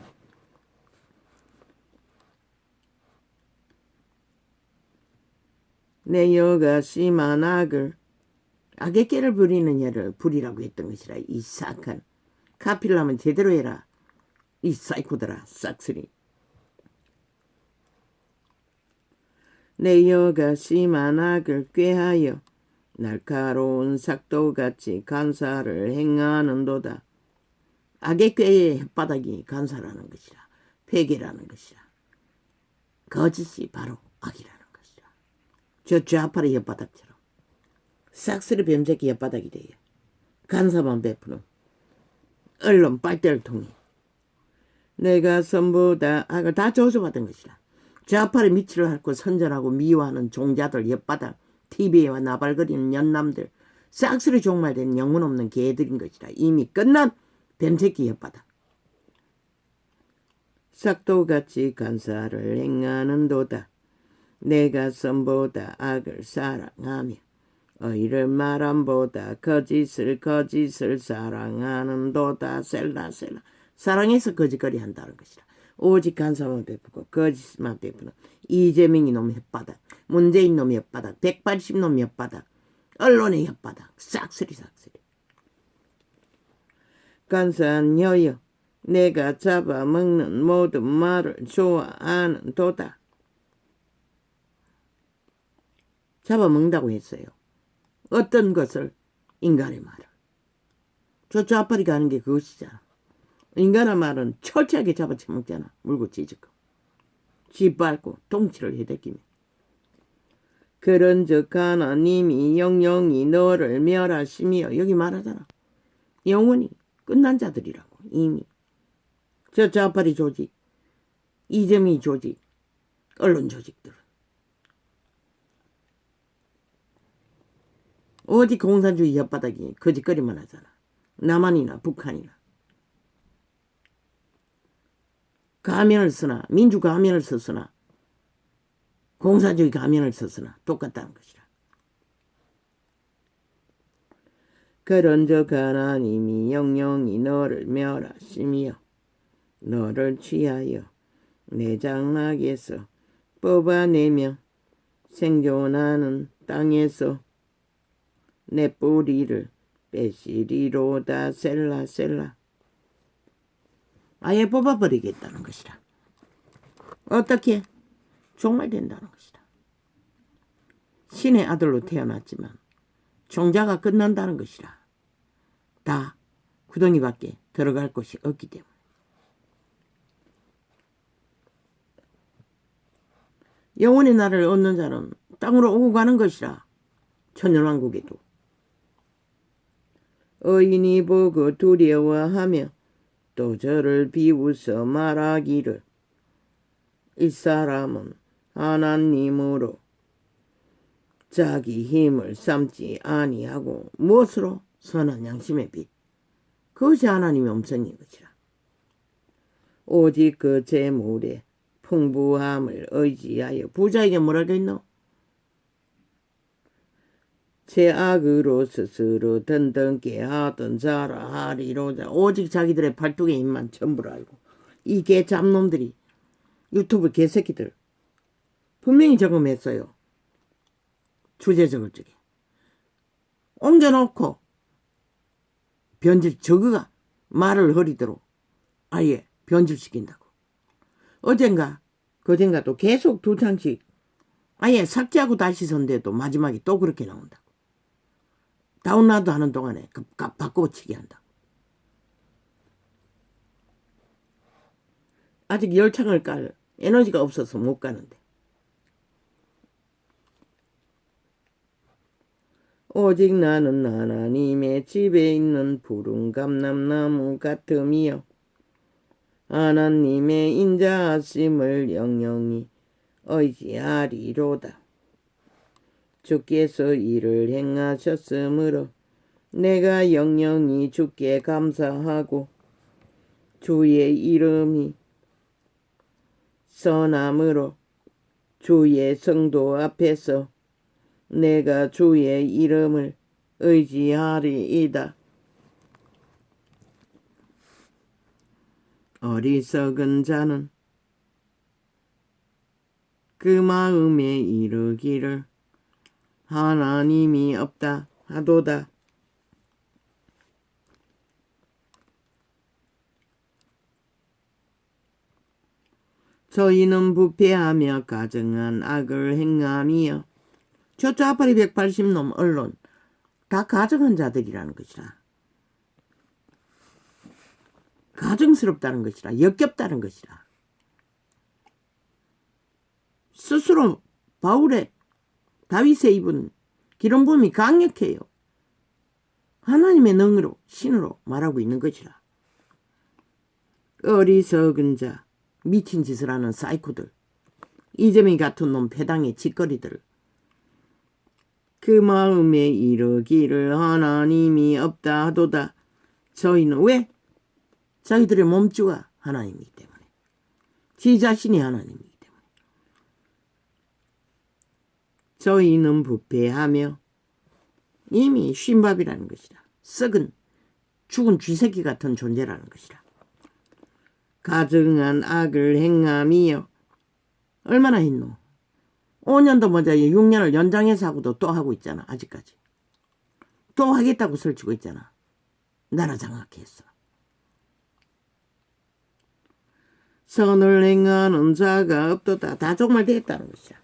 내 여가 심한 악의 깨를 부리는 혀를 부리라고 했던 것이라. 이 삭한. 카피를 하면 제대로 해라. 이 사이코들아 싹쓸이. 내 여가 심한 악을 꾀하여 날카로운 삭도같이 간사를 행하는도다. 악의 꾀의 혓바닥이 간사라는 것이라. 회개라는 것이라. 거짓이 바로 악이라는 것이라. 저 좌파의 혓바닥처럼 싹쓸이 뱀새끼 혓바닥이 돼요. 간사만 베푸는 언론 빨대를 통해 내가 선보다 악을 다 저주받은 것이라. 좌파의 미치를 핥고 선전하고 미워하는 종자들 혓바닥, TV와 나발거리는 연남들, 싹쓸이 종말된 영혼 없는 개들인 것이라. 이미 끝난 뱀새끼 혓바닥. 삭도같이 간사를 행하는도다. 내가 선보다 악을 사랑하며 의를 말함보다 거짓을 사랑하는도다. 셀라. 사랑해서 거짓거리 한다는 것이라. 오직 간사만 베푸고 거짓만 베푸는 이재명이 놈의 혓바닥, 문재인 놈의 혓바닥, 180놈의 혓바닥, 언론의 혓바닥, 싹쓸이. 간사한 여여, 내가 잡아먹는 모든 말을 좋아하는 도다. 잡아먹는다고 했어요. 어떤 것을? 인간의 말을. 저 좌파리가 하는 게 그것이잖아. 인간의 말은 철저하게 잡아쳐먹잖아. 물고 찢고 짓밟고 통치를 해대기며. 그런즉 하나님이 영영이 너를 멸하시며. 여기 말하잖아. 영원히 끝난 자들이라고. 이미 저 좌파리 조직, 이재명 조직, 언론 조직들은 오직 공산주의 혓바닥이 거짓거리만 하잖아. 남한이나 북한이나. 가면을 쓰나 민주 가면을 썼으나 공산주의 가면을 썼으나 똑같다는 것이라. 그런즉 하나님이 영영이 너를 멸하시며 너를 취하여 내 장막에서 뽑아내며 생존하는 땅에서 내 뿌리를 빼시리로다. 셀라. 아예 뽑아버리겠다는 것이라. 어떻게? 종말된다는 것이라. 신의 아들로 태어났지만 종자가 끝난다는 것이라. 다 구덩이밖에 들어갈 곳이 없기 때문에. 영원의 나라를 얻는 자는 땅으로 오고 가는 것이라. 천년왕국에도. 의인이 보고 두려워하며 또 저를 비웃어 말하기를 이 사람은 하나님으로 자기 힘을 삼지 아니하고 무엇으로? 선한 양심의 빛. 그것이 하나님의 음성인 것이라. 오직 그 재물의 풍부함을 의지하여. 부자에게 뭐라고 했노? 제 악으로 스스로 든든게 하던 자라 하리로자. 오직 자기들의 팔뚝의 힘만 전부를 알고. 이 개 잡놈들이, 유튜브 개새끼들 분명히 적음했어요. 주제 적을 적에 옮겨놓고 변질, 저거가 말을 흐리도록 아예 변질시킨다고. 어젠가 그젠가 또 계속 두 장씩 아예 삭제하고 다시 선대도 마지막에 또 그렇게 나온다고. 다운로드 하는 동안에 바꿔치기 한다고. 아직 열창을 깔 에너지가 없어서 못 가는데. 오직 나는 하나님의 집에 있는 푸른 감람나무 같으며 하나님의 인자하심을 영영히 의지하리로다. 주께서 이를 행하셨으므로 내가 영영히 주께 감사하고 주의 이름이 선함으로 주의 성도 앞에서 내가 주의 이름을 의지하리이다. 어리석은 자는 그 마음에 이르기를 하나님이 없다 하도다. 저희는 부패하며 가증한 악을 행함이여. 저 좌파리 180놈 언론 다 가증한 자들이라는 것이라. 가증스럽다는 것이라. 역겹다는 것이라. 스스로 바울의 다윗의 입은 기름부음이 강력해요. 하나님의 능으로 신으로 말하고 있는 것이라. 어리석은 자, 미친 짓을 하는 사이코들, 이재명이 같은 놈 배당의 짓거리들, 그 마음에 이르기를 하나님이 없다 하도다. 저희는 왜? 자기들의 몸주가 하나님이기 때문에, 지 자신이 하나님이기 때문에. 저희는 부패하며 이미 쉰밥이라는 것이라. 썩은 죽은 쥐새끼 같은 존재라는 것이라. 가증한 악을 행함이여. 얼마나 했노? 5년도 먼저 6년을 연장해서 하고도 또 하고 있잖아. 아직까지. 또 하겠다고 설치고 있잖아. 나라 장악해 했어. 선을 행하는 자가 없도다. 다 정말 됐다는 것이야.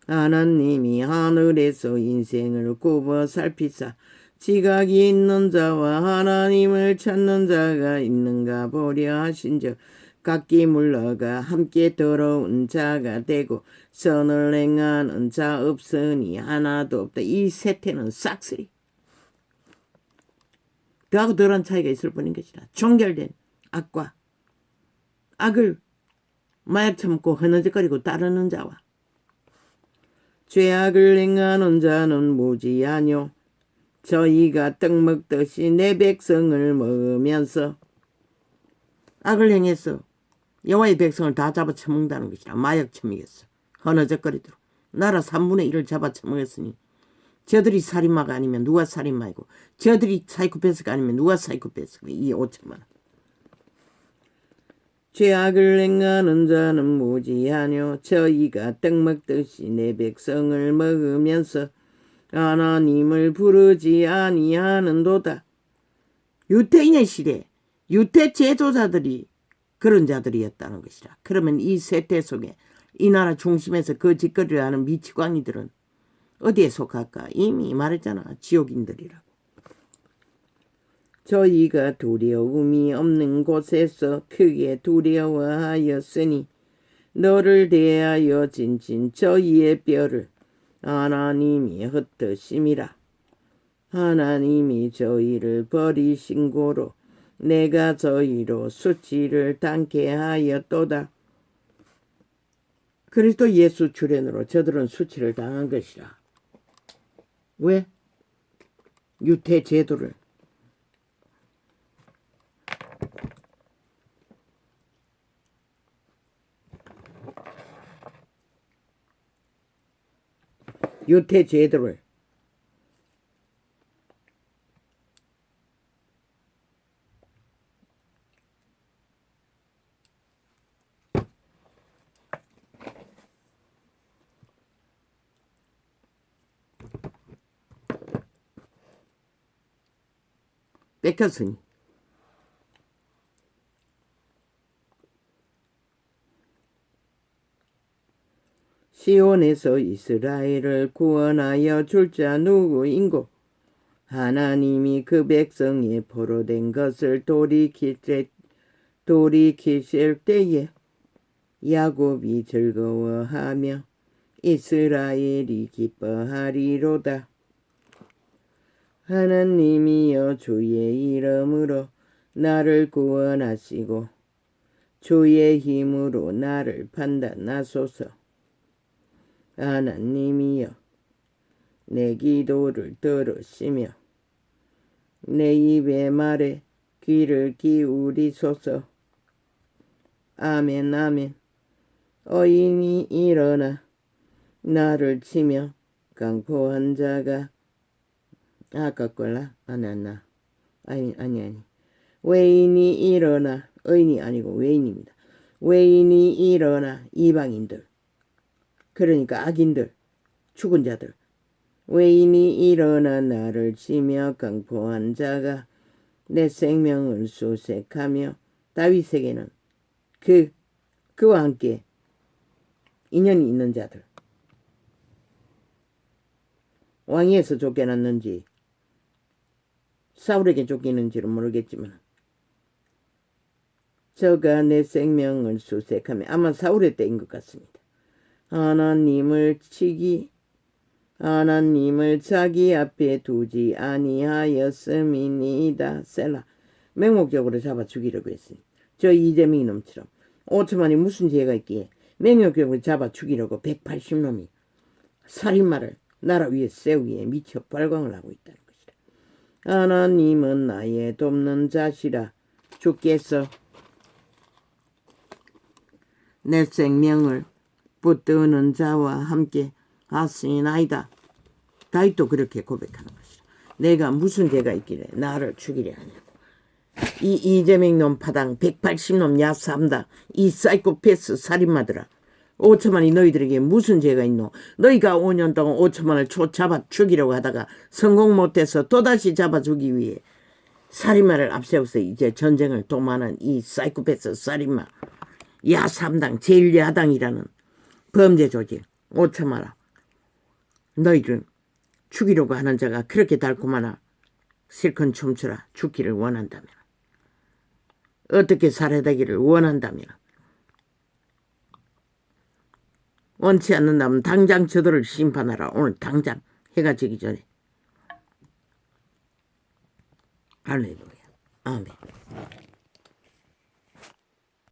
하나님이 하늘에서 인생을 굽어 살피사 지각이 있는 자와 하나님을 찾는 자가 있는가 보려 하신즉 각기 물러가 함께 더러운 자가 되고 선을 행하는 자 없으니 하나도 없다. 이 세태는 싹쓸이 더하고 덜한 차이가 있을 뿐인 것이다. 종결된 악과 악을 마약 참고 흐느적거리고 따르는 자와 죄악을 행하는 자는 무지하뇨. 저희가 떡 먹듯이 내 백성을 먹으면서 악을 행해서 여호와의 백성을 다 잡아 처먹는다는 것이라. 마약 처먹였어. 흐느적거리도록 나라 3분의 1을 잡아 처먹었으니 저들이 살인마가 아니면 누가 살인마이고 저들이 사이코패스가 아니면 누가 사이코패스고. 이 5천만 원. 죄악을 행하는 자는 무지하뇨. 저희가 떡 먹듯이 내 백성을 먹으면서 하나님을 부르지 아니하는도다. 유태인의 시대 유태 제조자들이 그런 자들이었다는 것이라. 그러면 이 세태 속에 이 나라 중심에서 그 짓거리를 하는 미치광이들은 어디에 속할까? 이미 말했잖아. 지옥인들이라고. 저희가 두려움이 없는 곳에서 크게 두려워하였으니 너를 대하여 진진 저희의 뼈를 하나님이 흩으심이라. 하나님이 저희를 버리신 고로 내가 저희로 수치를 당케 하였도다. 그리스도 예수 출현으로 저들은 수치를 당한 것이라. 왜? 유태 제도를 유태 제도를 뺏겼으니 시온에서 이스라엘을 구원하여 줄 자 누구인고 하나님이 그 백성이 포로된 것을 돌이키실 때에 야곱이 즐거워하며 이스라엘이 기뻐하리로다. 하나님이여 주의 이름으로 나를 구원하시고 주의 힘으로 나를 판단하소서. 하나님이여 내 기도를 들으시며 내 입의 말에 귀를 기울이소서. 아멘 아멘. 의인이 일어나 나를 치며 강포한 자가 아까 걸라? 아니. 외인이 일어나 의인이 아니고 외인입니다. 외인이 일어나 이방인들 그러니까 악인들 죽은 자들 외인이 일어나 나를 치며 강포한 자가 내 생명을 수색하며 다윗에게는 그와 함께 인연이 있는 자들 왕위에서 쫓겨났는지 사울에게 쫓기는지는 모르겠지만 저가 내 생명을 수색하며 아마 사울의 때인 것 같습니다. 하나님을 자기 앞에 두지 아니하였음이니이다. 셀라. 맹목적으로 잡아 죽이려고 했으니 저 이재명 놈처럼 5천만이 무슨 죄가 있기에 맹목적으로 잡아 죽이려고 180놈이 살인마를 나라 위에 세우기에 미쳐 발광을 하고 있다는 것이다. 하나님은 나의 돕는 자시라. 주께서 내 생명을 붙드는 자와 함께 하시나이다. 다윗도 그렇게 고백하는 것이다. 내가 무슨 죄가 있길래 나를 죽이려 하냐고. 이 이재명 놈 파당 180놈 야삼다. 이 사이코패스 살인마들아. 5천만이 너희들에게 무슨 죄가 있노? 너희가 5년 동안 5천만을 잡아 죽이려고 하다가 성공 못해서 또다시 잡아 주기 위해 살인마를 앞세워서 이제 전쟁을 도모하는 이 사이코패스 살인마 야삼당 제1야당이라는 범죄 조직 5천만아. 너희를 죽이려고 하는 자가 그렇게 달콤하나 실컷 춤추라. 죽기를 원한다면 어떻게 살해되기를 원한다면 원치 않는다면 당장 저들을 심판하라. 오늘 당장 해가 지기 전에. 할렐루야. 아멘.